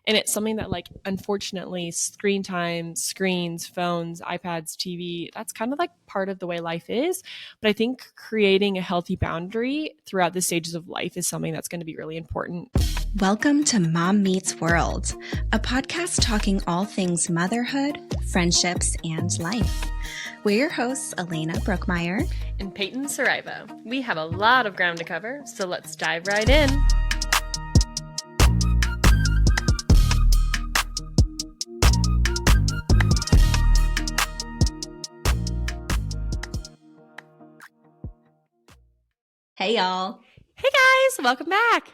And it's something that, like, unfortunately, screen time, screens, phones, iPads, TV, that's kind of like part of the way life is. But I think creating a healthy boundary throughout the stages of life is something that's going to be really important. Welcome to Mom Meets World, a podcast talking all things motherhood, friendships, and life. We're your hosts, Alaina Brookmeyer and Peyton Saraiva. We have a lot of ground to cover, so let's dive right in. Hey, y'all. Hey, guys. Welcome back.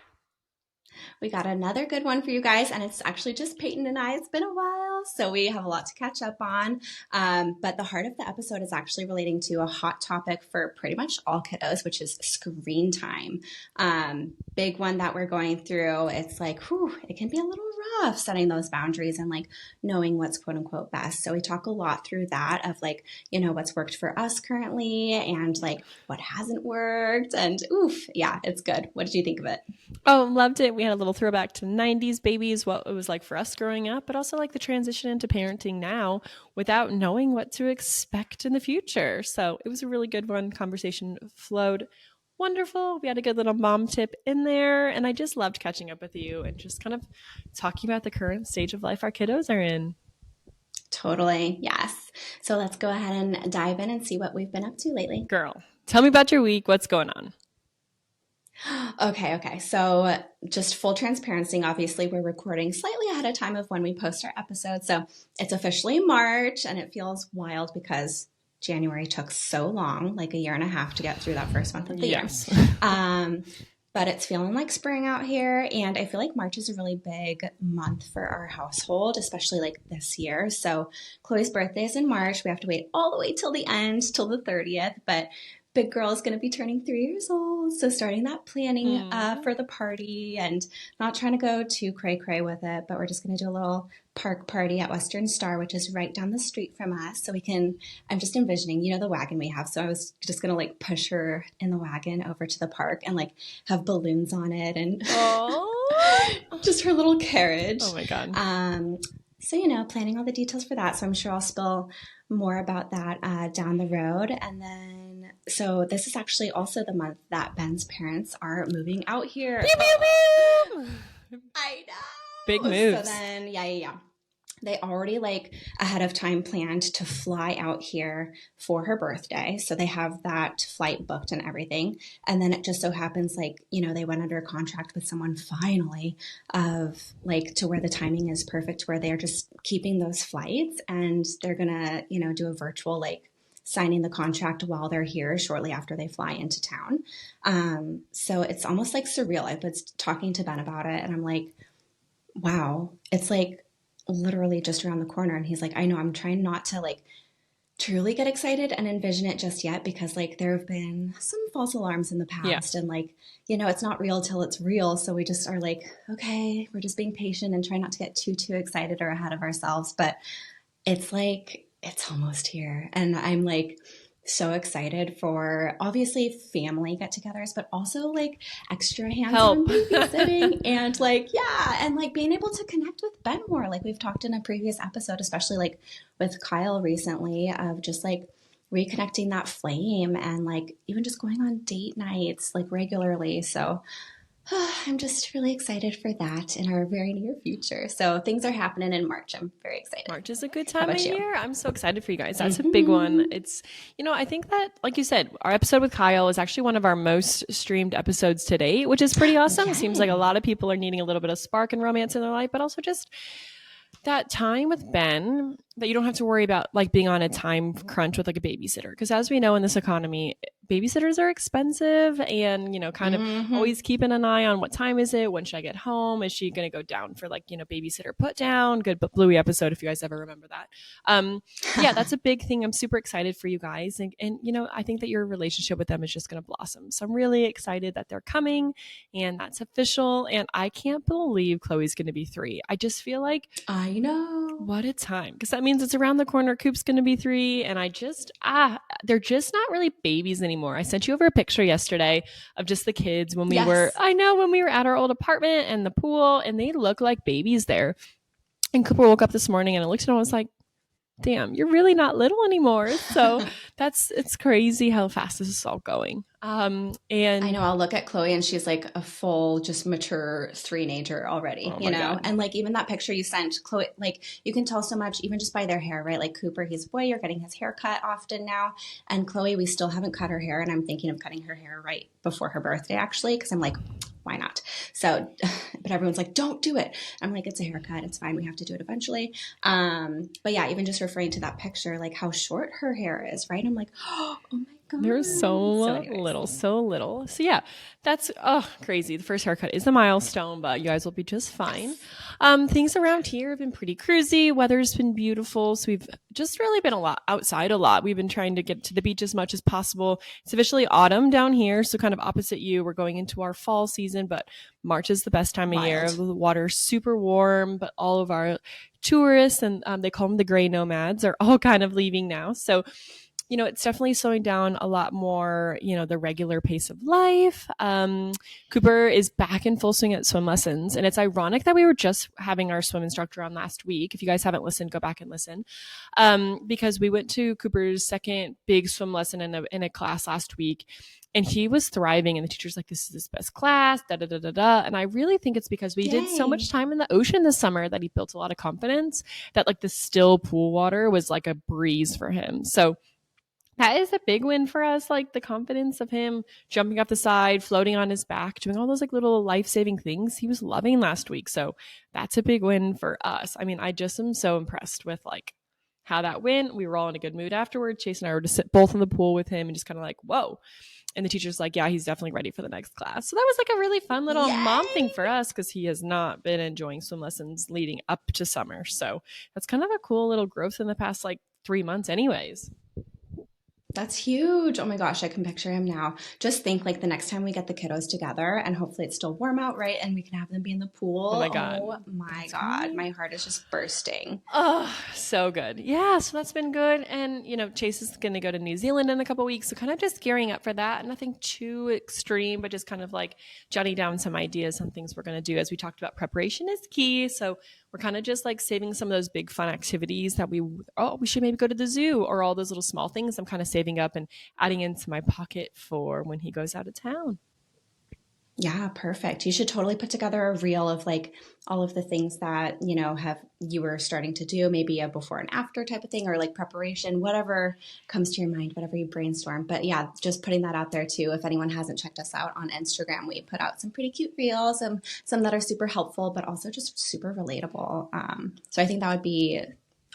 We got another good one for you guys, and it's actually just Peyton and I. It's been a while, so we have a lot to catch up on. But the heart of the episode is actually relating to a hot topic for pretty much all kiddos, which is screen time. Big one that we're going through. It's like, it can be a little rough setting those boundaries and like knowing what's quote unquote best. So we talk a lot through that of like, what's worked for us currently and like what hasn't worked. And yeah, it's good. What did you think of it? Oh, loved it. We had a little throwback to 90s babies, what it was like for us growing up, but also like the transition into parenting now without knowing what to expect in the future. So it was a really good one. Conversation flowed wonderful. We had a good little mom tip in there, and I just loved catching up with you and just kind of talking about the current stage of life our kiddos are in. Totally. Yes. So let's go ahead and dive in and see what we've been up to lately. Girl, tell me about your week. What's going on? Okay. So just full transparency, obviously we're recording slightly ahead of time of when we post our episode. So it's officially March, and it feels wild because January took so long, like a year and a half to get through that first month of the year. But it's feeling like spring out here. And I feel like March is a really big month for our household, especially like this year. So Chloe's birthday is in March. We have to wait all the way till the end, till the 30th. But big girl is going to be turning 3 years old. So starting that planning for the party, and not trying to go too cray-cray with it, but we're just going to do a little park party at Western Star, which is right down the street from us. So I'm just envisioning, the wagon we have. So I was just going to like push her in the wagon over to the park and like have balloons on it and just her little carriage. Oh my God. So, planning all the details for that. So I'm sure I'll spill more about that down the road. And then, so this is actually also the month that Ben's parents are moving out here. Pew, pew, pew. I know. Big moves. So then, yeah. They already like ahead of time planned to fly out here for her birthday. So they have that flight booked and everything. And then it just so happens like, they went under a contract with someone finally of like to where the timing is perfect, where they're just keeping those flights, and they're going to, do a virtual like signing the contract while they're here shortly after they fly into town. So it's almost like surreal. I was talking to Ben about it, and I'm like, wow, it's like literally just around the corner. And he's like, I know, I'm trying not to like truly get excited and envision it just yet, because like there have been some false alarms in the past. And like, it's not real till it's real. So we just are like, okay, we're just being patient and try not to get too excited or ahead of ourselves. But it's like, it's almost here. And I'm like so excited for obviously family get-togethers, but also like extra hands-on babysitting and like, and like being able to connect with Ben more. Like we've talked in a previous episode, especially like with Kyle recently, of just like reconnecting that flame and like even just going on date nights like regularly. So I'm just really excited for that in our very near future. So things are happening in March. I'm very excited. March is a good time of year. I'm so excited for you guys. That's a big one. It's, I think that, like you said, our episode with Kyle is actually one of our most streamed episodes to date, which is pretty awesome. It seems like a lot of people are needing a little bit of spark and romance in their life, but also just that time with Ben that you don't have to worry about like being on a time crunch with like a babysitter. Because as we know in this economy, babysitters are expensive, and, kind of always keeping an eye on what time is it? When should I get home? Is she going to go down for like, babysitter put down? Good Bluey episode, if you guys ever remember that. That's a big thing. I'm super excited for you guys. And I think that your relationship with them is just going to blossom. So I'm really excited that they're coming and that's official. And I can't believe Chloe's going to be 3. I just feel like I know What a time. Because that means it's around the corner. Coop's going to be 3. And they're just not really babies anymore. I sent you over a picture yesterday of just the kids when we were at our old apartment and the pool, and they look like babies there. And Cooper woke up this morning and I looked at him and I was like, damn, you're really not little anymore. So it's crazy how fast this is all going. And I know, I'll look at Chloe and she's like a full, just mature three-nager already, you know? God. And like even that picture you sent, Chloe, like you can tell so much even just by their hair, right? Like Cooper, he's a boy, you're getting his hair cut often now. And Chloe, we still haven't cut her hair. And I'm thinking of cutting her hair right before her birthday, actually, because I'm like, why not? So, but everyone's like, don't do it. I'm like, it's a haircut. It's fine. We have to do it eventually. But yeah, even just referring to that picture, like how short her hair is, right? I'm like, oh my God. They're so little. So yeah, that's crazy. The first haircut is a milestone, but you guys will be just fine. Things around here have been pretty cruisy. Weather's been beautiful. So we've just really been outside a lot. We've been trying to get to the beach as much as possible. It's officially autumn down here. So kind of opposite you, we're going into our fall season, but March is the best time of year. The water's super warm, but all of our tourists, and they call them the gray nomads, are all kind of leaving now. So you know, it's definitely slowing down a lot more, you know, the regular pace of life. Cooper is back in full swing at swim lessons. And it's ironic that we were just having our swim instructor on last week. If you guys haven't listened, go back and listen. Because we went to Cooper's second big swim lesson in a class last week. And he was thriving, and the teacher's like, this is his best class, da-da-da-da-da. And I really think it's because we did so much time in the ocean this summer that he built a lot of confidence, that like the still pool water was like a breeze for him. So that is a big win for us, like the confidence of him jumping off the side, floating on his back, doing all those like little life-saving things he was loving last week. So that's a big win for us. I mean, I just am so impressed with like how that went. We were all in a good mood afterward. Chase and I were to sit both in the pool with him and just kind of like, whoa. And the teacher's like, yeah, he's definitely ready for the next class. So that was like a really fun little mom thing for us, because he has not been enjoying swim lessons leading up to summer. So that's kind of a cool little growth in the past like 3 months anyways. That's huge. Oh my gosh, I can picture him now. Just think like the next time we get the kiddos together, and hopefully it's still warm out, right? And we can have them be in the pool. Oh my God. Oh my God. My heart is just bursting. Oh, so good. Yeah, so that's been good. And, you know, Chase is going to go to New Zealand in a couple weeks. So kind of just gearing up for that. Nothing too extreme, but just kind of like jotting down some ideas on things we're going to do. As we talked about, preparation is key. So we're kind of just like saving some of those big fun activities that we should maybe go to the zoo, or all those little small things I'm kind of saving up and adding into my pocket for when he goes out of town. Yeah, perfect. You should totally put together a reel of like all of the things that, you know, you were starting to do, maybe a before and after type of thing, or like preparation, whatever comes to your mind, whatever you brainstorm. But yeah, just putting that out there too. If anyone hasn't checked us out on Instagram, we put out some pretty cute reels, some that are super helpful, but also just super relatable. So I think that would be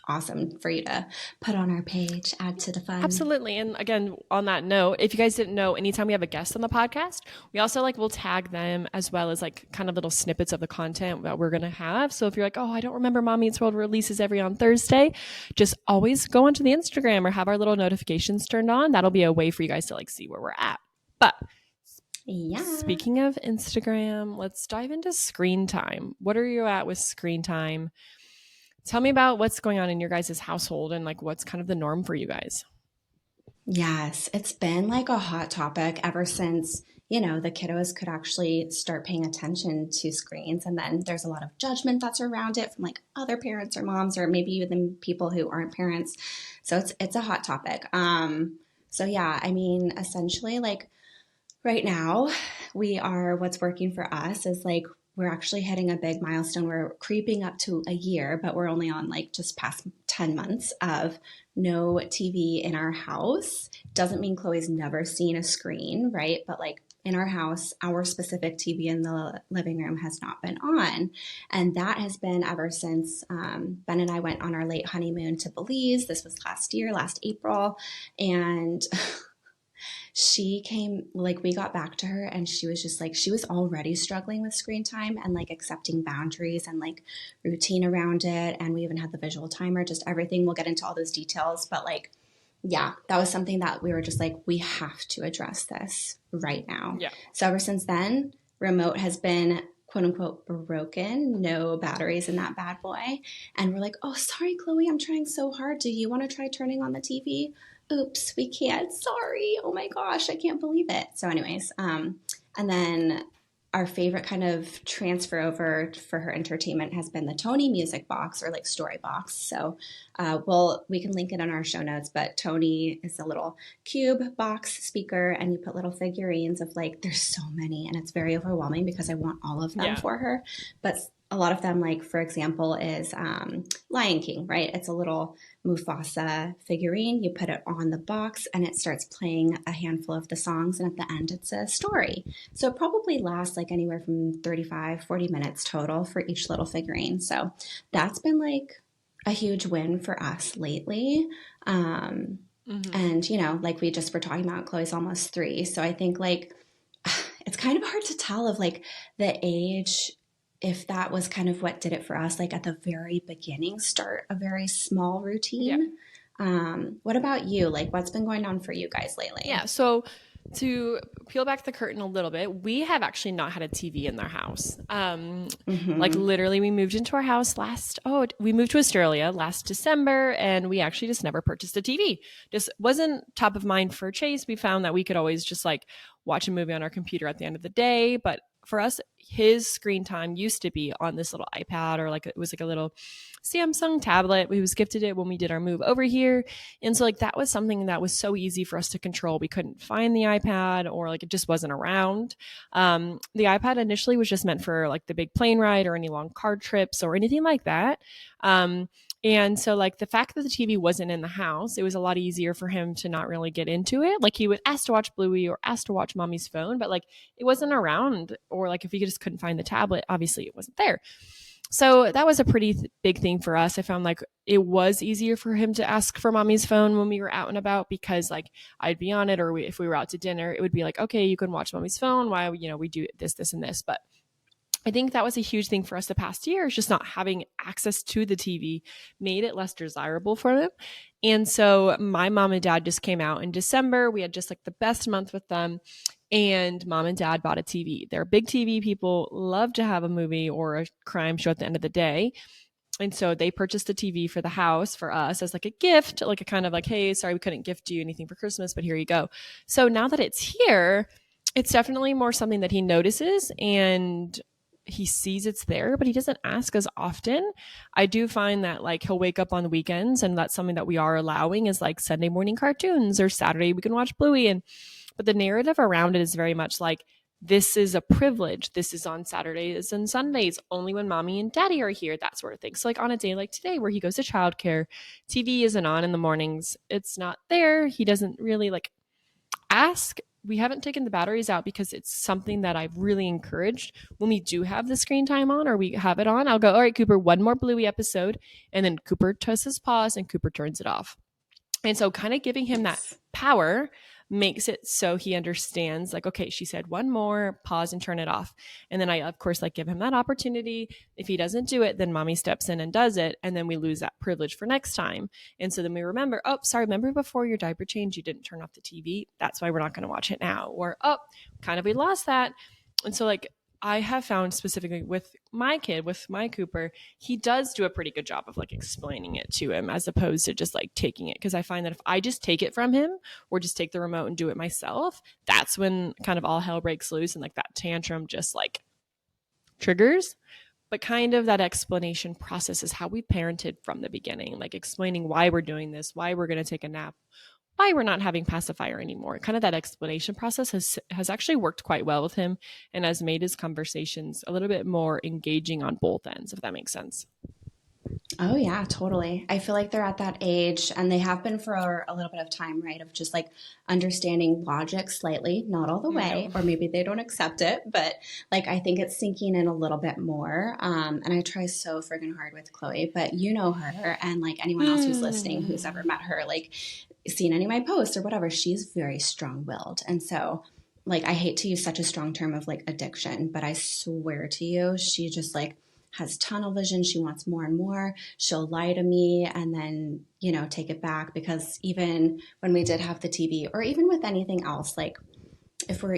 awesome for you to put on our page, add to the fun. Absolutely. And again, on that note, if you guys didn't know, anytime we have a guest on the podcast, we also like will tag them, as well as like kind of little snippets of the content that we're going to have. So if you're like, oh, I don't remember Mom Eats World releases on Thursday, just always go onto the Instagram or have our little notifications turned on. That'll be a way for you guys to like see where we're at. But yeah, speaking of Instagram, let's dive into screen time. What are you at with screen time? Tell me about what's going on in your guys' household, and like what's kind of the norm for you guys. Yes, it's been like a hot topic ever since, you know, the kiddos could actually start paying attention to screens. And then there's a lot of judgment that's around it from like other parents or moms, or maybe even people who aren't parents. So it's a hot topic. So yeah, I mean, essentially like right now what's working for us is like, we're actually hitting a big milestone. We're creeping up to a year, but we're only on like just past 10 months of no TV in our house. Doesn't mean Chloe's never seen a screen, right? But like in our house, our specific TV in the living room has not been on. And that has been ever since Ben and I went on our late honeymoon to Belize. This was last April. And she came, like we got back to her and she was just like, she was already struggling with screen time and like accepting boundaries and like routine around it. And we even had the visual timer, just everything. We'll get into all those details, but like, yeah, that was something that we were just like, we have to address this right now. Yeah. So ever since then, remote has been quote unquote broken, no batteries in that bad boy. And we're like, oh, sorry, Chloe, I'm trying so hard. Do you want to try turning on the TV? Oops, we can't. Sorry. Oh my gosh, I can't believe it. So, anyways, and then our favorite kind of transfer over for her entertainment has been the Tony music box or like story box. So we can link it on our show notes, but Tony is a little cube box speaker and you put little figurines of like, there's so many and it's very overwhelming because I want all of them for her. But a lot of them, like for example, is Lion King, right? It's a little Mufasa figurine. You put it on the box and it starts playing a handful of the songs. And at the end, it's a story. So it probably lasts like anywhere from 35, 40 minutes total for each little figurine. So that's been like a huge win for us lately. And, you know, like we just were talking about, Chloe's almost 3. So I think like it's kind of hard to tell of like the age, if that was kind of what did it for us, like at the very beginning, start a very small routine. What about you? Like what's been going on for you guys lately? Yeah. So to peel back the curtain a little bit, we have actually not had a TV in their house. Like literally we moved into our house we moved to Australia last December and we actually just never purchased a TV. Just wasn't top of mind for Chase. We found that we could always just like watch a movie on our computer at the end of the day. But for us, his screen time used to be on this little iPad or like it was like a little Samsung tablet. We was gifted it when we did our move over here. And so like that was something that was so easy for us to control. We couldn't find the iPad or like it just wasn't around. The iPad initially was just meant for like the big plane ride or any long car trips or anything like that. And so like the fact that the TV wasn't in the house, it was a lot easier for him to not really get into it. Like he would ask to watch Bluey or ask to watch Mommy's phone, but like it wasn't around, or like if he just couldn't find the tablet, obviously it wasn't there. So that was a pretty big thing for us. I found like it was easier for him to ask for Mommy's phone when we were out and about because like I'd be on it, or if we were out to dinner, it would be like, okay, you can watch Mommy's phone while, you know, we do this, and this. But I think that was a huge thing for us the past year, is just not having access to the TV made it less desirable for them. And so my mom and dad just came out in December. We had just like the best month with them. And mom and dad bought a TV. They're big TV people, love to have a movie or a crime show at the end of the day. And so they purchased a TV for the house for us as like a gift, like a kind of like, hey, sorry, we couldn't gift you anything for Christmas, but here you go. So now that it's here, it's definitely more something that he notices and he sees it's there, but he doesn't ask as often. I do find that like he'll wake up on the weekends, and that's something that we are allowing, is like Sunday morning cartoons, or Saturday we can watch Bluey. But the narrative around it is very much like, this is a privilege. This is on Saturdays and Sundays, only when mommy and daddy are here, that sort of thing. So like on a day like today where he goes to childcare, TV isn't on in the mornings. It's not there. He doesn't really like ask. We haven't taken the batteries out because it's something that I've really encouraged. When we do have the screen time on or we have it on, I'll go, all right, Cooper, one more Bluey episode. And then Cooper presses pause and Cooper turns it off. And so kind of giving him that power makes it so he understands like, okay, she said one more, pause and turn it off. And then I, of course, like give him that opportunity. If he doesn't do it, then mommy steps in and does it. And then we lose that privilege for next time. And so then we remember, oh, sorry, remember before your diaper change, you didn't turn off the TV. That's why we're not going to watch it now. Or, oh, kind of, we lost that. And so like, I have found specifically with my kid, with my Cooper, he does do a pretty good job of like explaining it to him as opposed to just like taking it. Because I find that if I just take it from him or just take the remote and do it myself, that's when kind of all hell breaks loose and like that tantrum just like triggers. But kind of that explanation process is how we parented from the beginning, like explaining why we're doing this, why we're going to take a nap, why we're not having pacifier anymore. Kind of that explanation process has actually worked quite well with him and has made his conversations a little bit more engaging on both ends, if that makes sense. Oh yeah, totally. I feel like they're at that age, and they have been for a little bit of time, right? Of just like understanding logic slightly, not all the way, or maybe they don't accept it, but like I think it's sinking in a little bit more. And I try so friggin' hard with Chloe, but you know her, and like anyone else who's listening, who's ever met her, like seen any of my posts or whatever, she's very strong-willed. And so like I hate to use such a strong term of like addiction, but I swear to you, she just like has tunnel vision. She wants more and more. She'll lie to me and then, you know, take it back, because even when we did have the TV, or even with anything else, like if we're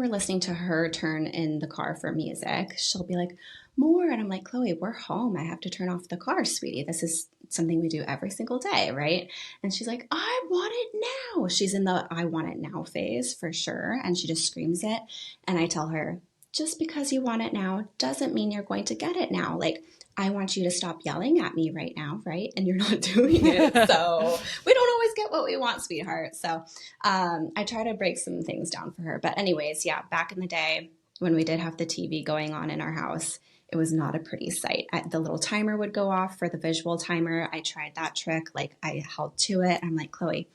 listening to her turn in the car for music, she'll be like, more. And I'm like, Chloe, we're home. I have to turn off the car, sweetie. This is something we do every single day, right? And she's like, I want it now. She's in the I want it now phase for sure. And she just screams it. And I tell her, just because you want it now doesn't mean you're going to get it now. Like, I want you to stop yelling at me right now, right? And you're not doing it. So we don't always get what we want, sweetheart. So I try to break some things down for her. But anyways, yeah, back in the day when we did have the TV going on in our house, it was not a pretty sight. The little timer would go off for the visual timer. I tried that trick. Like, I held to it. I'm like, Chloe,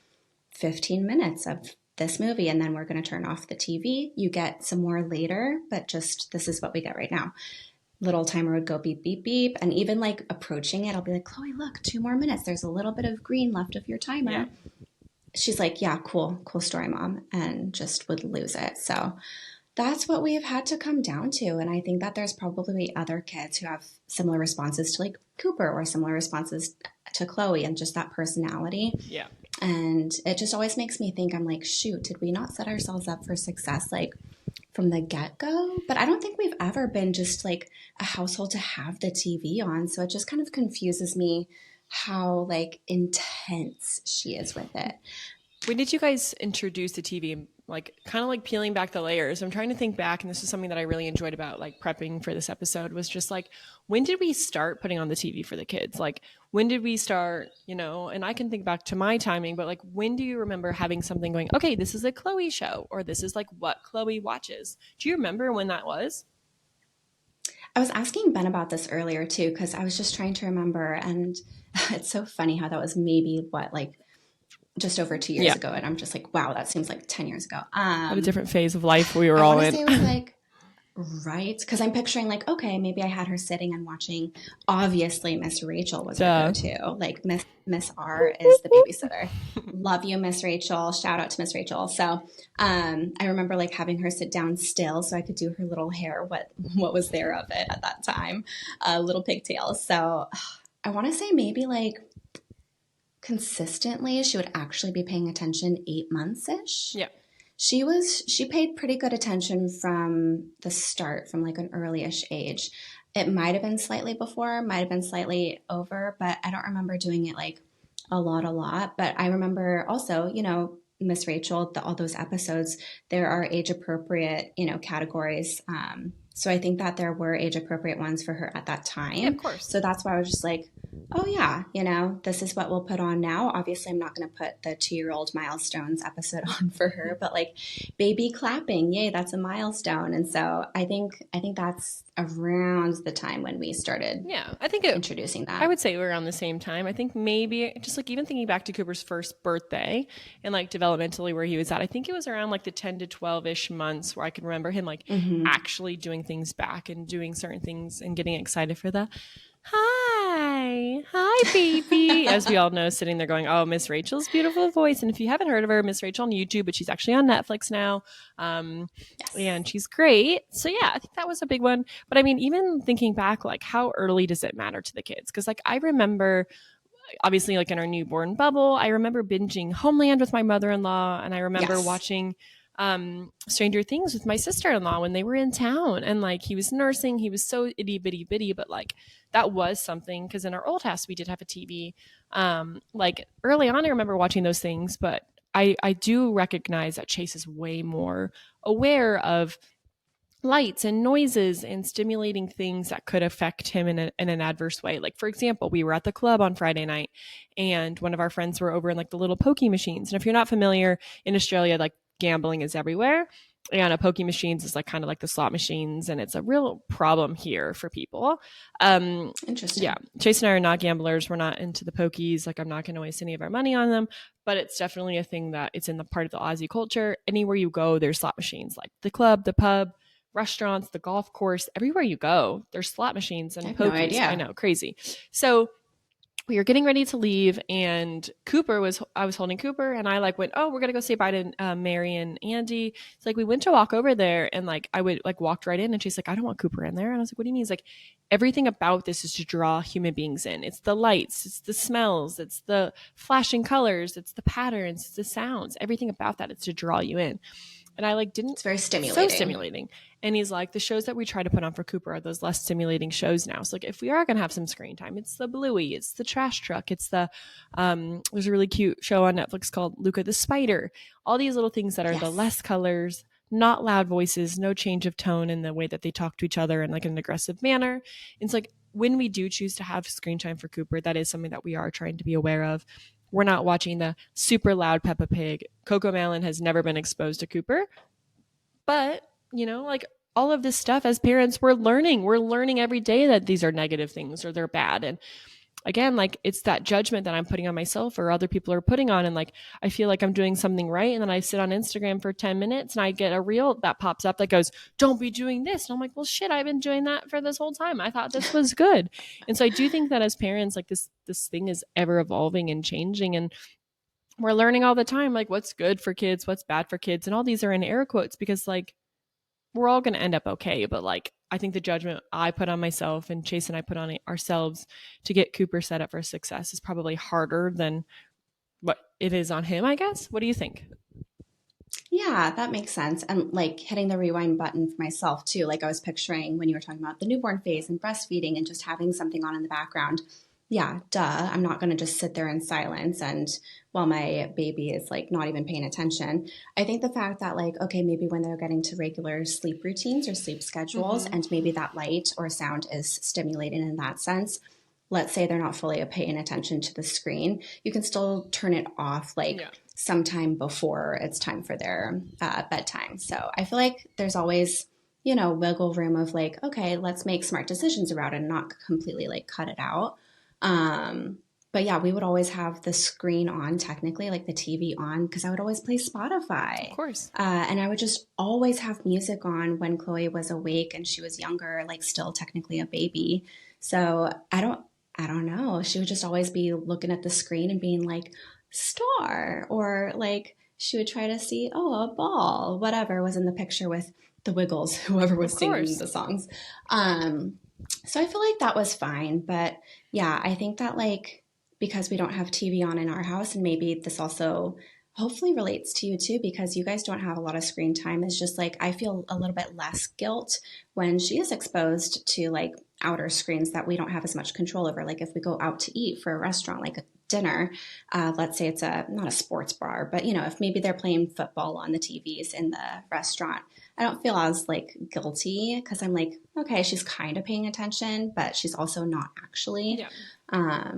15 minutes of this movie, and then we're going to turn off the TV. You get some more later, but just this is what we get right now. Little timer would go beep, beep, beep. And even like approaching it, I'll be like, Chloe, look, 2 more minutes. There's a little bit of green left of your timer. Yeah. She's like, yeah, cool story, Mom. And just would lose it. So that's what we've had to come down to. And I think that there's probably other kids who have similar responses to like Cooper or similar responses to Chloe and just that personality. Yeah. And it just always makes me think, I'm like, shoot, did we not set ourselves up for success like from the get-go? But I don't think we've ever been just like a household to have the TV on. So it just kind of confuses me how like intense she is with it. When did you guys introduce the TV? Like, kind of like peeling back the layers. I'm trying to think back, and this is something that I really enjoyed about like prepping for this episode, was just like, when did we start putting on the TV for the kids? Like, when did we start, you know, and I can think back to my timing, but like, when do you remember having something going, okay, this is a Chloe show, or this is like what Chloe watches? Do you remember when that was? I was asking Ben about this earlier too, because I was just trying to remember, and it's so funny how that was maybe what, like just over 2 years ago. And I'm just like, wow, that seems like 10 years ago. What a different phase of life we were all in. Say it was like, right. Because I'm picturing like, okay, maybe I had her sitting and watching. Obviously, Miss Rachel was her go-to. Like Miss R is the babysitter. Love you, Miss Rachel. Shout out to Miss Rachel. So I remember like having her sit down still so I could do her little hair, what was there of it at that time, little pigtails. So I want to say maybe like consistently she would actually be paying attention 8 months-ish. Yeah. She paid pretty good attention from the start, from like an early-ish age. It might have been slightly before, might have been slightly over, but I don't remember doing it like a lot. But I remember also, you know, Miss Rachel, all those episodes, there are age appropriate, you know, categories. So I think that there were age appropriate ones for her at that time. Yeah, of course. So that's why I was just like, oh yeah, you know, this is what we'll put on now. Obviously, I'm not going to put the 2-year-old milestones episode on for her, but like baby clapping, yay, that's a milestone. And so I think that's around the time when we started. Yeah, I think introducing that. I would say we're around the same time. I think maybe just like even thinking back to Cooper's first birthday and like developmentally where he was at, I think it was around like the 10 to 12-ish months where I can remember him like actually doing things back and doing certain things and getting excited for the hi baby, as we all know, sitting there going, oh, Miss Rachel's beautiful voice. And if you haven't heard of her, Miss Rachel on YouTube, but she's actually on Netflix now. Yes. And she's great. So yeah, I think that was a big one. But I mean, even thinking back, like how early does it matter to the kids? Because like I remember obviously like in our newborn bubble, I remember binging Homeland with my mother-in-law, and I remember watching Stranger Things with my sister-in-law when they were in town, and like he was nursing, he was so itty bitty, but like that was something, because in our old house we did have a TV. Like early on I remember watching those things, but I do recognize that Chase is way more aware of lights and noises and stimulating things that could affect him in an adverse way. Like, for example, we were at the club on Friday night and one of our friends were over in like the little pokey machines. And if you're not familiar, in Australia, like gambling is everywhere. And a pokey machines is like kind of like the slot machines, and it's a real problem here for people. Interesting. Yeah. Chase and I are not gamblers. We're not into the pokies. Like, I'm not going to waste any of our money on them, but it's definitely a thing that it's in the part of the Aussie culture. Anywhere you go, there's slot machines, like the club, the pub, restaurants, the golf course, everywhere you go, there's slot machines and pokies. No idea. I know, crazy. So we were getting ready to leave, and I was holding Cooper, and I like went, oh, we're going to go say bye to Mary and Andy. It's like, we went to walk over there, and like, I would like walked right in, and she's like, I don't want Cooper in there. And I was like, what do you mean? It's like, everything about this is to draw human beings in. It's the lights, it's the smells, it's the flashing colors, it's the patterns, it's the sounds, everything about that is to draw you in. And I like didn't. It's very So stimulating. stimulating. And he's like, the shows that we try to put on for Cooper are those less stimulating shows now. So like, if we are going to have some screen time, it's the Bluey, it's the Trash Truck, it's the, there's a really cute show on Netflix called Luca the Spider. All these little things that are the Yes. less colors, not loud voices, no change of tone in the way that they talk to each other in like an aggressive manner. And it's like, when we do choose to have screen time for Cooper, that is something that we are trying to be aware of. We're not watching the super loud Peppa Pig. Coco Melon has never been exposed to Cooper. But, you know, like all of this stuff as parents, we're learning. We're learning every day that these are negative things or they're bad. And again, like it's that judgment that I'm putting on myself or other people are putting on. And like, I feel like I'm doing something right. And then I sit on Instagram for 10 minutes and I get a reel that pops up that goes, don't be doing this. And I'm like, well, shit, I've been doing that for this whole time. I thought this was good. And so I do think that as parents, like this thing is ever evolving and changing. And we're learning all the time, like what's good for kids, what's bad for kids. And all these are in air quotes because like, we're all going to end up okay. But like, I think the judgment I put on myself and Chase and I put on ourselves to get Cooper set up for success is probably harder than what it is on him, I guess. What do you think? Yeah, that makes sense. And like hitting the rewind button for myself too. Like I was picturing when you were talking about the newborn phase and breastfeeding and just having something on in the background. Yeah, duh. I'm not going to just sit there in silence and while my baby is like not even paying attention. I think the fact that like, okay, maybe when they're getting to regular sleep routines or sleep schedules Mm-hmm. and maybe that light or sound is stimulating in that sense, let's say they're not fully paying attention to the screen, you can still turn it off like Yeah. sometime before it's time for their bedtime. So I feel like there's always, you know, wiggle room of like, okay, let's make smart decisions about it and not completely like cut it out. Um, but yeah, we would always have the screen on, technically, like the TV on, because I would always play Of Spotify. course. And I would just always have music on when Chloe was awake and she was younger, like still technically a baby. So I don't know. She would just always be looking at the screen and being like, star, or like she would try to see, oh, a ball, whatever was in the picture with the Wiggles, whoever Of was singing course. the songs. Um, so I feel like that was fine. But yeah, I think that like because we don't have TV on in our house, and maybe this also hopefully relates to you too, because you guys don't have a lot of screen time, is just like I feel a little bit less guilt when she is exposed to like outer screens that we don't have as much control over. Like if we go out to eat for a restaurant, like a dinner, let's say it's a not a sports bar, but you know, if maybe they're playing football on the TVs in the restaurant, I don't feel as like guilty because I'm like, okay, she's kind of paying attention, but she's also not actually. Yeah.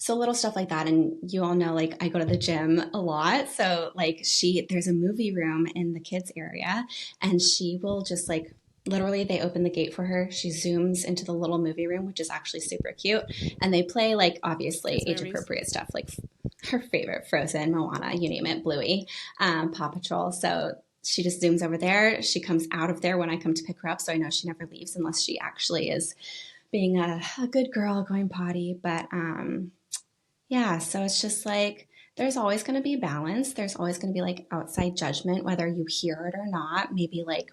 So little stuff like that. And you all know, like I go to the gym a lot. So like there's a movie room in the kids area and she will just like, literally they open the gate for her. She zooms into the little movie room, which is actually super cute. And they play like obviously Kids age movies. appropriate stuff, like her favorite Frozen, Moana, you name it, Bluey, Paw Patrol. So she just zooms over there. She comes out of there when I come to pick her up. So I know she never leaves unless she actually is being a good girl going potty. But yeah, so it's just like there's always going to be balance. There's always going to be like outside judgment, whether you hear it or not. Maybe like,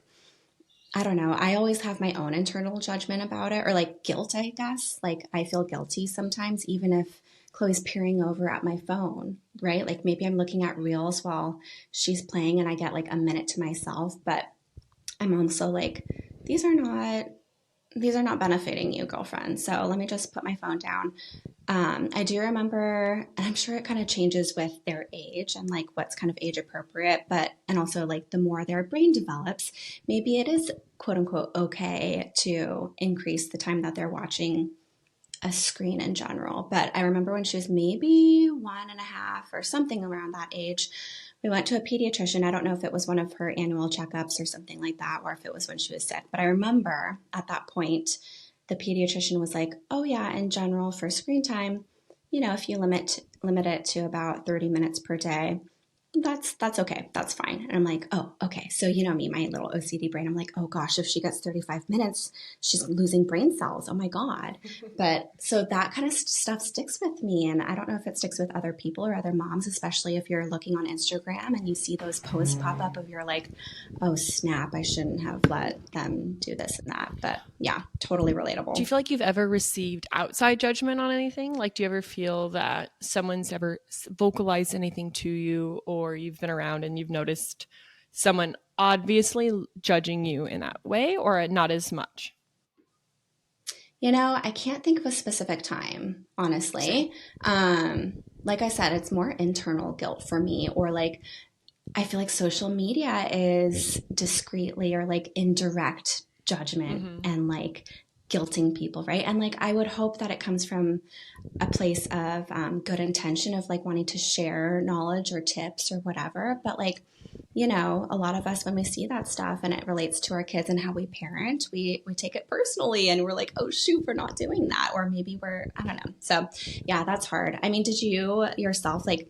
I don't know. I always have my own internal judgment about it or like guilt, I guess. Like I feel guilty sometimes, even if Chloe's peering over at my phone, right? Like maybe I'm looking at reels while she's playing and I get like a minute to myself, but I'm also like, these are not these are not benefiting you, girlfriend. So let me just put my phone down. I do remember, and I'm sure it kind of changes with their age and like what's kind of age appropriate, but, and also like the more their brain develops, maybe it is quote unquote okay to increase the time that they're watching a screen in general. But I remember when she was maybe 1.5 or something around that age, we went to a pediatrician. I don't know if it was one of her annual checkups or something like that, or if it was when she was sick. But I remember at that point, the pediatrician was like, "Oh yeah, in general for screen time, you know, if you limit it to about 30 minutes per day, that's okay. That's fine." And I'm like, "Oh, okay." So you know me, my little OCD brain. I'm like, "Oh gosh, if she gets 35 minutes, she's losing brain cells. Oh my God." But so that kind of stuff sticks with me. And I don't know if it sticks with other people or other moms, especially if you're looking on Instagram and you see those posts pop up of you're like, "Oh snap, I shouldn't have let them do this and that." But yeah, totally Do you relatable. feel like you've ever received outside judgment on anything? Like, do you ever feel that someone's ever vocalized anything to you, or you've been around and you've noticed someone obviously judging you in that way, or not as much? I can't think of a specific time, Same. honestly. Like I said, it's more internal guilt for me, or like I feel like social media is discreetly or like indirect judgment Mm-hmm. and like guilting people, right? And like I would hope that it comes from a place of good intention of like wanting to share knowledge or tips or whatever. But like, a lot of us when we see that stuff and it relates to our kids and how we parent, we take it personally and we're like, oh shoot, we're not doing that, or maybe we're, I don't know. So yeah, that's hard. I mean, did you yourself like,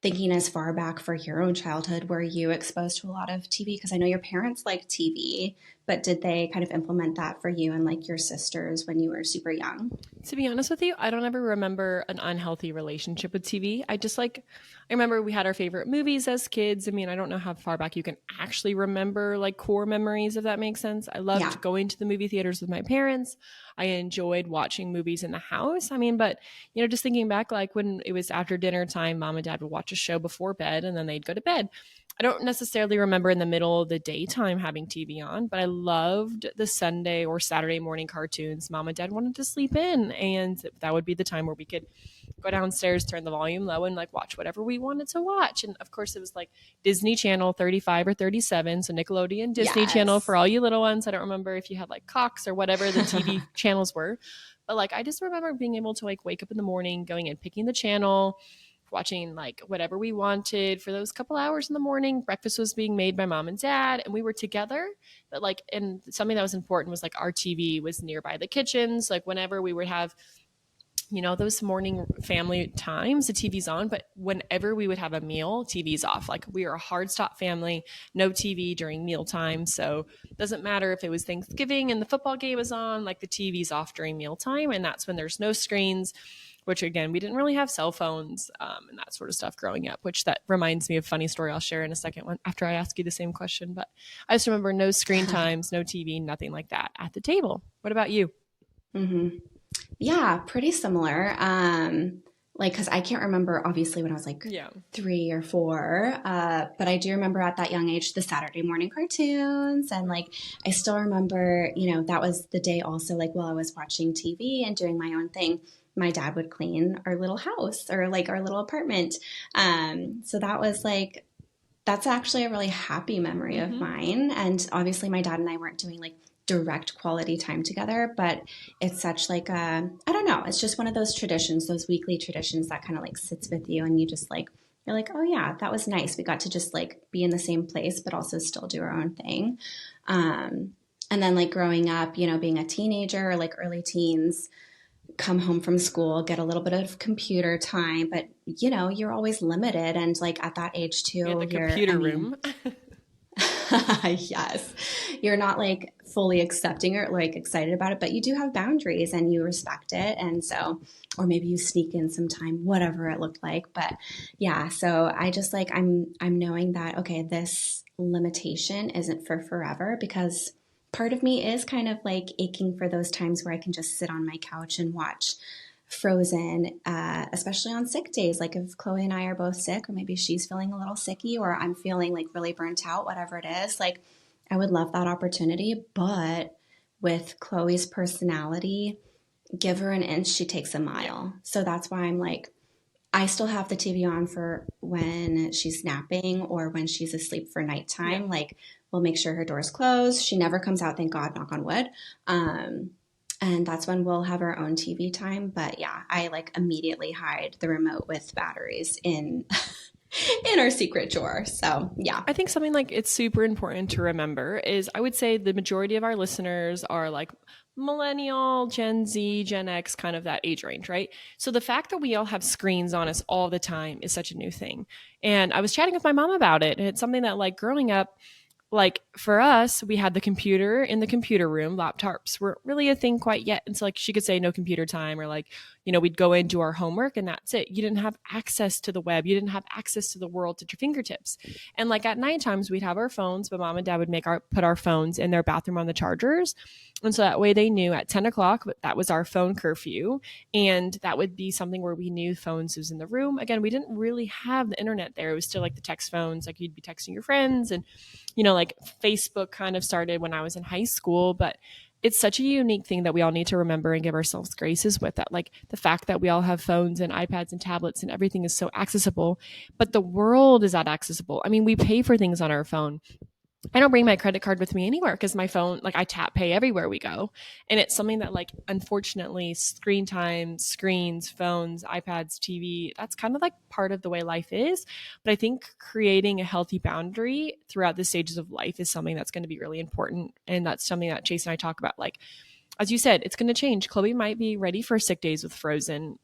thinking as far back for your own childhood, were you exposed to a lot of TV? Because I know your parents like TV, but did they kind of implement that for you and like your sisters when you were super young? To be honest with you, I don't ever remember an unhealthy relationship with TV. I remember we had our favorite movies as kids. I mean, I don't know how far back you can actually remember like core memories, if that makes sense. I Yeah. loved going to the movie theaters with my parents. I enjoyed watching movies in the house. I mean, but, just thinking back, like when it was after dinner time, mom and dad would watch a show before bed and then they'd go to bed. I don't necessarily remember in the middle of the daytime having TV on, but I loved the Sunday or Saturday morning cartoons. Mom and dad wanted to sleep in, and that would be the time where we could go downstairs, turn the volume low, and like watch whatever we wanted to watch. And of course, it was like Disney Channel 35 or 37, so Nickelodeon, Disney Channel for Yes. all you little ones. I don't remember if you had like Cox or whatever the TV channels were, but like I just remember being able to like wake up in the morning, going and picking the channel, watching like whatever we wanted for those couple hours in the morning. Breakfast was being made by mom and dad, and we were together. But like, and something that was important was like our TV was nearby the kitchens. Like, whenever we would have, those morning family times, the TV's on, but whenever we would have a meal, TV's off. Like, we are a hard stop family, no TV during mealtime. So it doesn't matter if it was Thanksgiving and the football game is on, like the TV's off during mealtime. And that's when there's no screens, which again, we didn't really have cell phones and that sort of stuff growing up, which that reminds me of a funny story I'll share in a second one after I ask you the same question. But I just remember no screen times, no TV, nothing like that at the table. What about you? Hmm. Yeah, pretty similar. Like, because I can't remember obviously when I was like Yeah. 3 or 4, but I do remember at that young age the Saturday morning cartoons, and like I still remember, that was the day also like while I was watching TV and doing my own thing. My dad would clean our little house or like our little apartment. So that was like that's actually a really happy memory of Mm-hmm. mine. And obviously, my dad and I weren't doing like direct quality time together, but it's such like I don't know, it's just one of those traditions, those weekly traditions that kind of like sits with you, and you just like you're like, oh yeah, that was nice. We got to just like be in the same place, but also still do our own thing. And then like growing up, being a teenager or like early teens, come home from school, get a little bit of computer time, but you're always limited. And like at that age We had too, the computer room. yes, you're not like fully accepting or like excited about it, but you do have boundaries and you respect it. And so, or maybe you sneak in some time, whatever it looked like. But yeah, so I just like, I'm knowing that, okay, this limitation isn't for forever, because part of me is kind of like aching for those times where I can just sit on my couch and watch Frozen, especially on sick days. Like if Chloe and I are both sick, or maybe she's feeling a little sicky, or I'm feeling like really burnt out, whatever it is, like I would love that opportunity. But with Chloe's personality, give her an inch, she takes a Yeah. mile. So that's why I'm like, I still have the TV on for when she's napping or when she's asleep for Yeah. nighttime. Like we'll make sure her door's closed. She never comes out, thank God, knock on wood. Um, and that's when we'll have our own TV time. But yeah, I like immediately hide the remote with batteries in in our secret drawer. So yeah. I think something like it's super important to remember is I would say the majority of our listeners are like millennial, Gen Z, Gen X, kind of that age range, right? So the fact that we all have screens on us all the time is such a new thing. And I was chatting with my mom about it, and it's something that like growing up, like for us, we had the computer in the computer room. Laptops weren't really a thing quite yet. And so like she could say no computer time, or like, we'd go in, do our homework, and that's it. You didn't have access to the web. You didn't have access to the world at your fingertips. And like at night times we'd have our phones, but mom and dad would put our phones in their bathroom on the chargers. And so that way they knew at 10 o'clock, that was our phone curfew. And that would be something where we knew phones was in the room. Again, we didn't really have the internet there. It was still like the text phones, like you'd be texting your friends, and, like Facebook kind of started when I was in high school. But it's such a unique thing that we all need to remember and give ourselves graces with, that, like the fact that we all have phones and iPads and tablets and everything is so accessible, but the world is not accessible. I mean, we pay for things on our phone. I don't bring my credit card with me anywhere because my phone, like I tap pay everywhere we go. And it's something that, like, unfortunately, screen time, screens, phones, iPads, TV, that's kind of like part of the way life is. But I think creating a healthy boundary throughout the stages of life is something that's going to be really important. And that's something that Chase and I talk about. Like, as you said, it's going to change. Chloe might be ready for sick days with Frozen,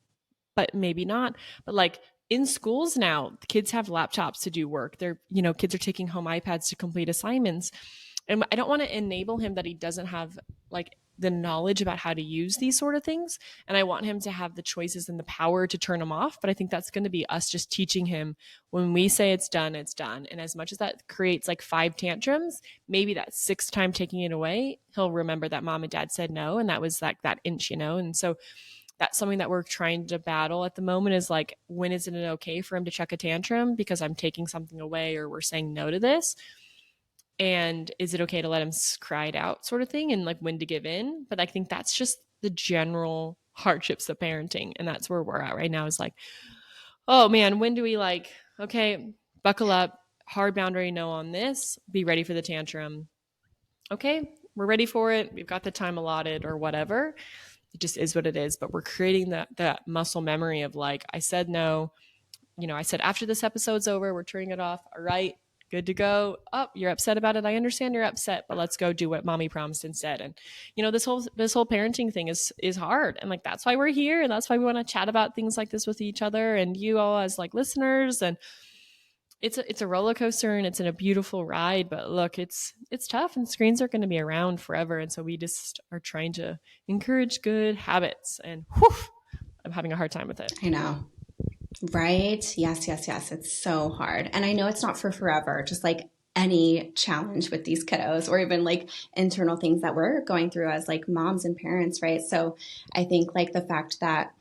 but maybe not. But like, in schools now, the kids have laptops to do work. They're, kids are taking home iPads to complete assignments. And I don't want to enable him that he doesn't have like the knowledge about how to use these sort of things. And I want him to have the choices and the power to turn them off. But I think that's going to be us just teaching him, when we say it's done, it's done. And as much as that creates like 5 tantrums, maybe that 6th time taking it away, he'll remember that mom and dad said no. And that was like that inch, And so that's something that we're trying to battle at the moment, is like, when is it okay for him to chuck a tantrum because I'm taking something away or we're saying no to this? And is it okay to let him cry it out, sort of thing, and like when to give in? But I think that's just the general hardships of parenting. And that's where we're at right now, is like, oh man, when do we like, okay, buckle up, hard boundary, no on this, be ready for the tantrum. Okay, we're ready for it. We've got the time allotted or whatever. It just is what it is. But we're creating that muscle memory of like, I said no, I said after this episode's over, we're turning it off. All right, good to go. Oh, you're upset about it. I understand you're upset, but let's go do what mommy promised instead. And this whole parenting thing is hard. And like, that's why we're here. And that's why we want to chat about things like this with each other and you all as like listeners. And it's a roller coaster and it's a beautiful ride, but look, it's tough, and screens are going to be around forever. And so we just are trying to encourage good habits, and I'm having a hard time with it. I know. Right? Yes. It's so hard. And I know it's not for forever, just like any challenge with these kiddos, or even like internal things that we're going through as like moms and parents, right? So I think like the fact that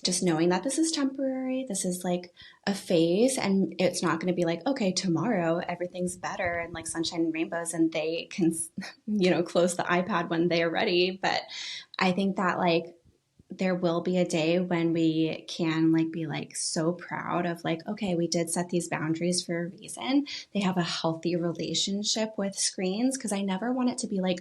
just knowing that this is temporary, this is like a phase, and it's not going to be like, okay, tomorrow everything's better and like sunshine and rainbows and they can, close the iPad when they're ready. But I think that like there will be a day when we can like be like so proud of like, okay, we did set these boundaries for a reason. They have a healthy relationship with screens, because I never want it to be like,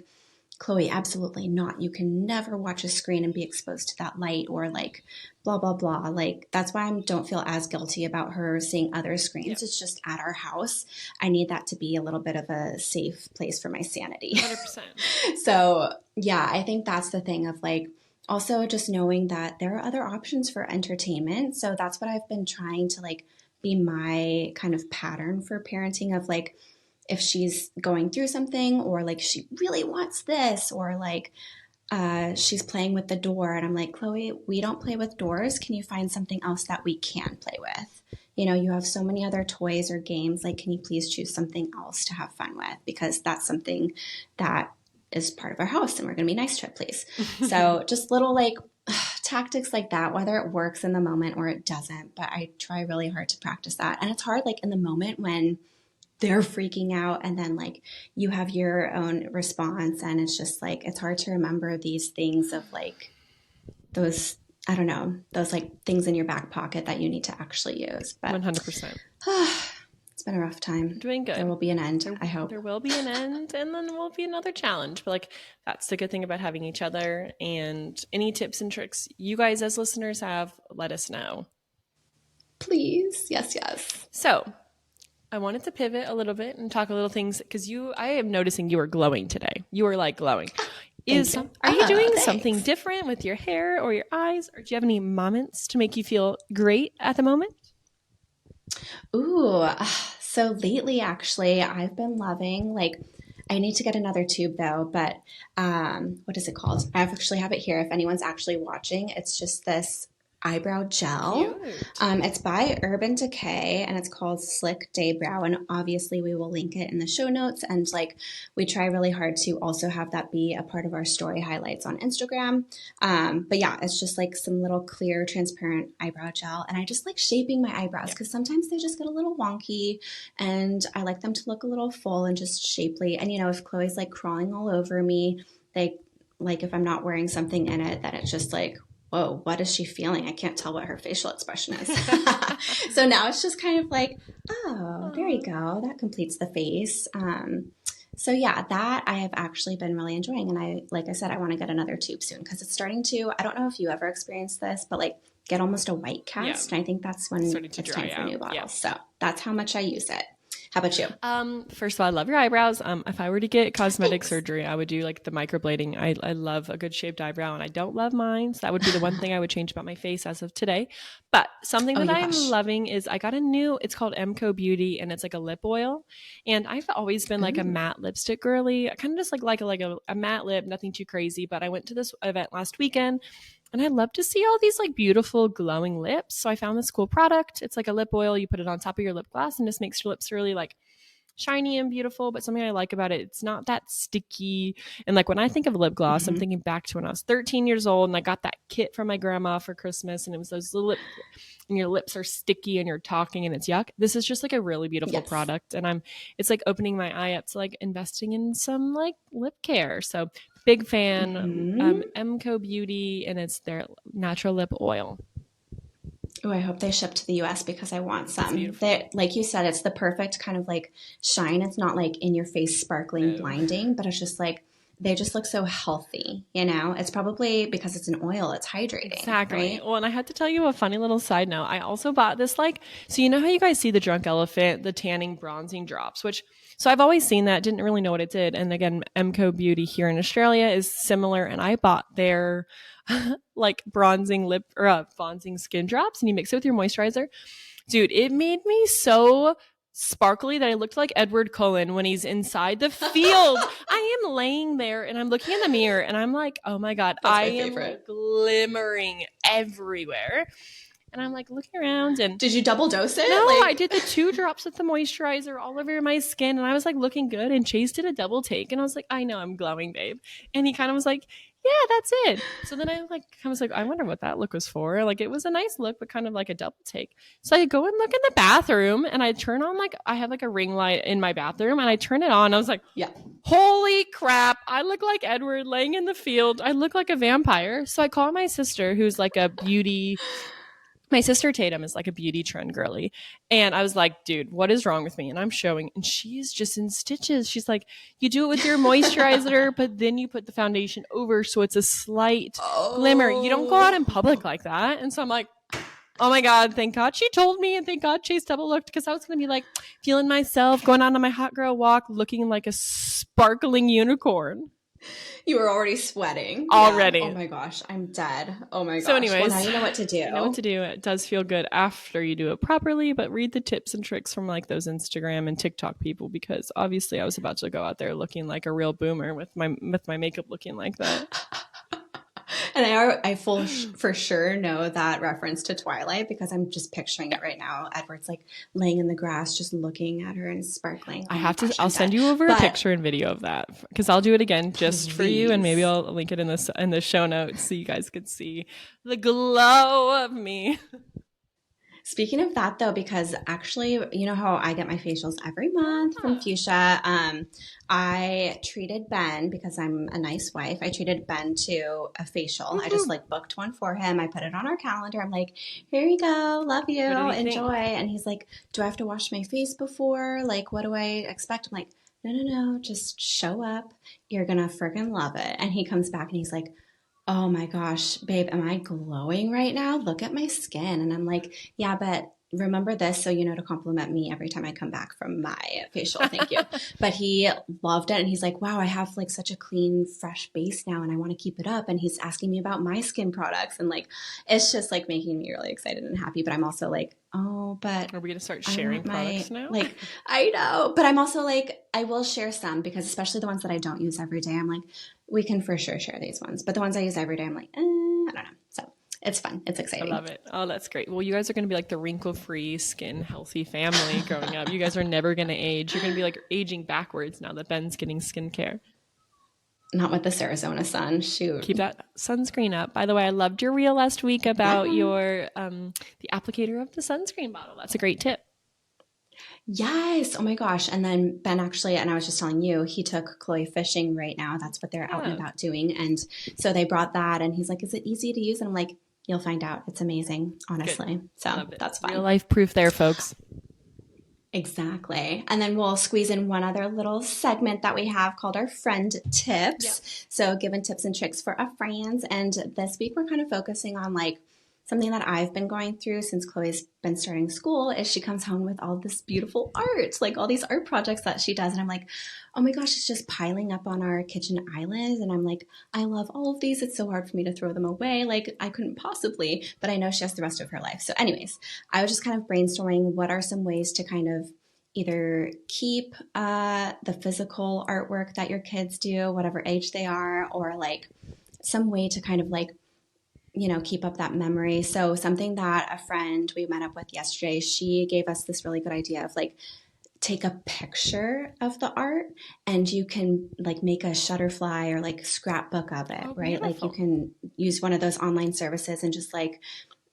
Chloe, absolutely not. You can never watch a screen and be exposed to that light, or like blah, blah, blah. Like, that's why I don't feel as guilty about her seeing other screens. Yeah. It's just at our house. I need that to be a little bit of a safe place for my sanity. 100%. So yeah, I think that's the thing of like, also just knowing that there are other options for entertainment. So that's what I've been trying to like be my kind of pattern for parenting of like, if she's going through something, or like she really wants this, or like she's playing with the door and I'm like, Chloe, we don't play with doors. Can you find something else that we can play with? You have so many other toys or games. Like, can you please choose something else to have fun with? Because that's something that is part of our house and we're going to be nice to it, please. So just little like tactics like that, whether it works in the moment or it doesn't, but I try really hard to practice that. And it's hard like in the moment when they're freaking out and then like you have your own response, and it's just like, it's hard to remember these things of like those, I don't know, those like things in your back pocket that you need to actually use. But 100%. It's been a rough time. Doing good. There will be an end, I hope. There will be an end, and then there will be another challenge. But like, that's the good thing about having each other. And any tips and tricks you guys as listeners have, let us know. Please. Yes. So I wanted to pivot a little bit and talk a little things, because I am noticing you are glowing today. You are like glowing. Are you doing something different with your hair or your eyes, or do you have any moments to make you feel great at the moment? Ooh, so lately, actually, I've been loving, like, I need to get another tube though, but what is it called? I actually have it here. If anyone's actually watching, it's just this eyebrow gel. Cute. It's by Urban Decay and it's called Slick Day Brow. And obviously we will link it in the show notes. And like we try really hard to also have that be a part of our story highlights on Instagram. But yeah, it's just like some little clear, transparent eyebrow gel. And I just like shaping my eyebrows because sometimes they just get a little wonky and I like them to look a little full and just shapely. And you know, if Chloe's like crawling all over me, like if I'm not wearing something in it, then it's just like, whoa, what is she feeling? I can't tell what her facial expression is. So now it's just kind of like, oh, there you go. That completes the face. So yeah, that I have actually been really enjoying. And like I said, I want to get another tube soon because it's starting to, I don't know if you ever experienced this, but like get almost a white cast. And I think that's when it's time for new bottles. Yeah. So that's how much I use it. How about you? First of all, I love your eyebrows. If I were to get cosmetic surgery, I would do like the microblading. I love a good shaped eyebrow and I don't love mine. So that would be the one thing I would change about my face as of today. But something that I'm loving is I got it's called Emco Beauty and it's like a lip oil. And I've always been like a matte lipstick girly. I kind of just like a matte lip, nothing too crazy. But I went to this event last weekend. And I love to see all these like beautiful glowing lips. So I found this cool product. It's like a lip oil. You put it on top of your lip gloss and just makes your lips really like shiny and beautiful. But something I like about it, it's not that sticky. And like when I think of lip gloss, I'm thinking back to when I was 13 years old and I got that kit from my grandma for Christmas. And it was those little and your lips are sticky and you're talking and it's yuck. This is just like a really beautiful product. And it's like opening my eye up to like investing in some like lip care. So big fan, Emco Beauty, and it's their natural lip oil. Oh, I hope they ship to the US because I want some. Like you said, it's the perfect kind of like shine. It's not like in your face sparkling, blinding, but it's just like, they just look so healthy, you know? It's probably because it's an oil, it's hydrating. Exactly. Right? Well, and I had to tell you a funny little side note. I also bought this so you know how you guys see the Drunk Elephant, the tanning bronzing drops, so I've always seen that, didn't really know what it did. And again, Emco Beauty here in Australia is similar. And I bought their like bronzing skin drops and you mix it with your moisturizer. Dude, it made me so sparkly that I looked like Edward Cullen when he's inside the field. I am laying there and I'm looking in the mirror and I'm like, oh my God, I am glimmering everywhere. And I'm like looking around and did you double dose it? No, I did the 2 drops of the moisturizer all over my skin and I was like looking good and Chase did a double take and I was like, I know I'm glowing, babe. And he kind of was like, yeah, that's it. So then I was like, I wonder what that look was for. Like it was a nice look, but kind of like a double take. So I go and look in the bathroom and I turn on I have like a ring light in my bathroom and I turn it on. And I was like, holy crap. I look like Edward laying in the field. I look like a vampire. So I call my sister who's like a beauty. My sister Tatum is like a beauty trend girly. And I was like, dude, what is wrong with me? And I'm showing, and she's just in stitches. She's like, you do it with your moisturizer, but then you put the foundation over. So it's a slight glimmer. You don't go out in public like that. And so I'm like, oh my God, thank God she told me. And thank God Chase double looked because I was going to be like feeling myself, going on my hot girl walk, looking like a sparkling unicorn. You were already sweating. Already. Yeah. Oh my gosh, I'm dead. Oh my gosh. So anyways, well, now you know what to do. You know what to do. It does feel good after you do it properly, but read the tips and tricks from like those Instagram and TikTok people because obviously I was about to go out there looking like a real boomer with my makeup looking like that. And I for sure know that reference to Twilight because I'm just picturing it right now. Edward's like laying in the grass, just looking at her and sparkling. I'll send you over a picture and video of that because I'll do it again just for you. And maybe I'll link it in the show notes so you guys could see the glow of me. Speaking of that though, because actually, you know how I get my facials every month from Fuchsia. I treated Ben because I'm a nice wife. I treated Ben to a facial. I just like booked one for him. I put it on our calendar. I'm like, here you go. Love you. Enjoy. And he's like, do I have to wash my face before? Like, what do I expect? I'm like, no. Just show up. You're going to freaking love it. And he comes back and he's like, oh my gosh, babe, am I glowing right now? Look at my skin. And I'm like, yeah, but remember this so you know to compliment me every time I come back from my facial. Thank you. But he loved it. And he's like, wow, I have like such a clean, fresh base now and I want to keep it up. And he's asking me about my skin products. And like, it's just like making me really excited and happy. But I'm also like, oh, but are we going to start sharing products now? Like, I know. But I'm also like, I will share some because especially the ones that I don't use every day, I'm like, we can for sure share these ones. But the ones I use every day, I'm like, I don't know. So It's fun. It's I exciting. love it. Oh, that's great. Well, you guys are going to be like the wrinkle-free, skin-healthy family growing up. You guys are never going to age. You're going to be like aging backwards now that Ben's getting skincare. Not with this Arizona sun. Shoot. Keep that sunscreen up. By the way, I loved your reel last week about your the applicator of the sunscreen bottle. That's a great tip. Yes. Oh my gosh. And then Ben actually, and I was just telling you, he took Chloe fishing right now. That's what they're out and about doing. And so they brought that and he's like, is it easy to use? And I'm like, you'll find out. It's amazing, honestly. Good. So that's fun. Real life proof there, folks. Exactly. And then we'll squeeze in one other little segment that we have called our friend tips. Yeah. So giving tips and tricks for our friends. And this week we're kind of focusing on like something that I've been going through since Chloe's been starting school is she comes home with all this beautiful art, like all these art projects that she does. And I'm like, oh my gosh, it's just piling up on our kitchen island. And I'm like, I love all of these. It's so hard for me to throw them away. Like I couldn't possibly, but I know she has the rest of her life. So anyways, I was just kind of brainstorming what are some ways to kind of either keep the physical artwork that your kids do, whatever age they are, or like some way to kind of like, you know, keep up that memory. So something that a friend we met up with yesterday, she gave us this really good idea of like, take a picture of the art and you can like make a Shutterfly or like scrapbook of it, right? Beautiful. Like you can use one of those online services and just like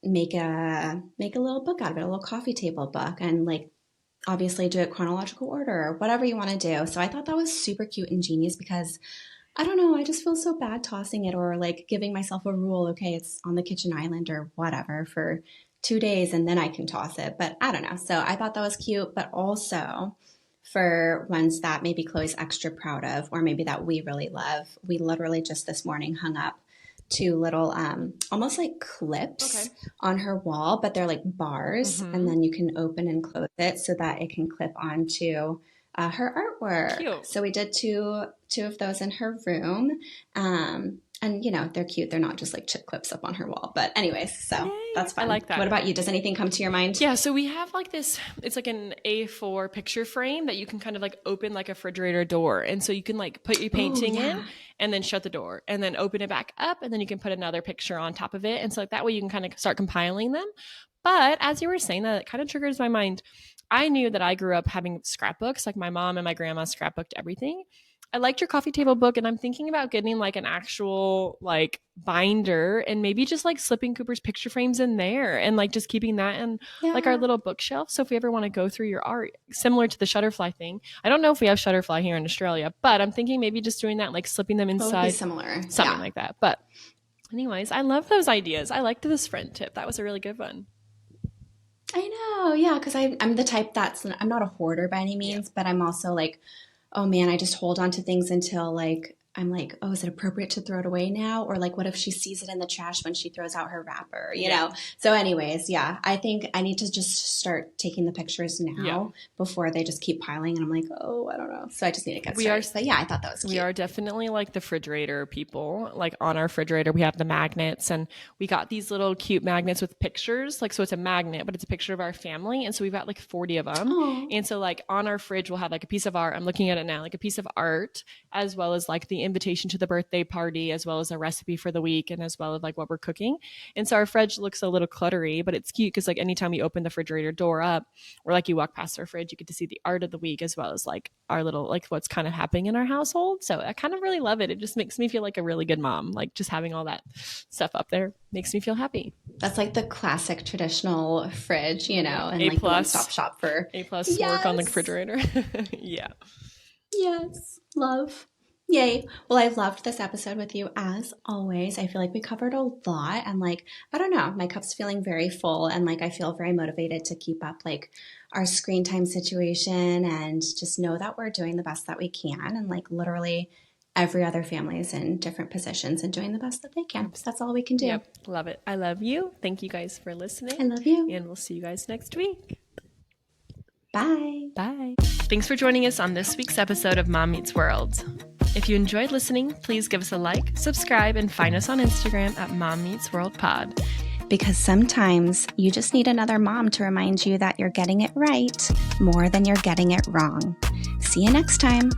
make a little book out of it, a little coffee table book, and like obviously do it chronological order or whatever you want to do. So I thought that was super cute and genius because I don't know, I just feel so bad tossing it or like giving myself a rule. Okay, it's on the kitchen island or whatever for 2 days and then I can toss it. But I don't know. So I thought that was cute, but also for ones that maybe Chloe's extra proud of or maybe that we really love. We literally just this morning hung up 2 little almost like clips on her wall, but they're like bars and then you can open and close it so that it can clip onto her artwork. Cute. So we did two of those in her room. And you know, they're cute. They're not just like chip clips up on her wall. But anyways, so yay, that's fun. I like that. What about you? Does anything come to your mind? Yeah. So we have like this, it's like an A4 picture frame that you can kind of like open like a refrigerator door. And so you can like put your painting in and then shut the door and then open it back up. And then you can put another picture on top of it. And so like that way you can kind of start compiling them. But as you were saying that, it kind of triggers my mind. I knew that I grew up having scrapbooks, like my mom and my grandma scrapbooked everything. I liked your coffee table book and I'm thinking about getting like an actual like binder and maybe just like slipping Cooper's picture frames in there and like just keeping that in like our little bookshelf. So if we ever want to go through your art, similar to the Shutterfly thing, I don't know if we have Shutterfly here in Australia, but I'm thinking maybe just doing that, like slipping them inside, similar, something like that. But anyways, I love those ideas. I liked this friend tip. That was a really good one. I know. Yeah. Cause I'm the type I'm not a hoarder by any means, but I'm also like, oh man, I just hold on to things until like, I'm like, oh, is it appropriate to throw it away now? Or like, what if she sees it in the trash when she throws out her wrapper, you know? So anyways, yeah, I think I need to just start taking the pictures now before they just keep piling. And I'm like, oh, I don't know. So I just need to get started. But yeah, I thought that was cute. We are definitely like the refrigerator people. Like on our refrigerator, we have the magnets and we got these little cute magnets with pictures. Like, so it's a magnet, but it's a picture of our family. And so we've got like 40 of them. Aww. And so like on our fridge, we'll have like a piece of art. I'm looking at it now, like a piece of art, as well as like the invitation to the birthday party, as well as a recipe for the week, and as well as like what we're cooking. And so our fridge looks a little cluttery, but it's cute because like anytime we open the refrigerator door up or like you walk past our fridge, you get to see the art of the week as well as like our little like what's kind of happening in our household. So I kind of really love it. It just makes me feel like a really good mom. Like just having all that stuff up there makes me feel happy. That's like the classic traditional fridge, you know, and like the one-stop shop for A+ work on the refrigerator. Yeah. Yes. Love. Yay. Well, I've loved this episode with you as always. I feel like we covered a lot and like, I don't know, my cup's feeling very full and like I feel very motivated to keep up like our screen time situation and just know that we're doing the best that we can and like literally every other family is in different positions and doing the best that they can. So that's all we can do. Yep. Love it. I love you. Thank you guys for listening. I love you. And we'll see you guys next week. Bye. Bye. Thanks for joining us on this week's episode of Mom Meets World. If you enjoyed listening, please give us a like, subscribe, and find us on Instagram at Mom Meets World Pod. Because sometimes you just need another mom to remind you that you're getting it right more than you're getting it wrong. See you next time.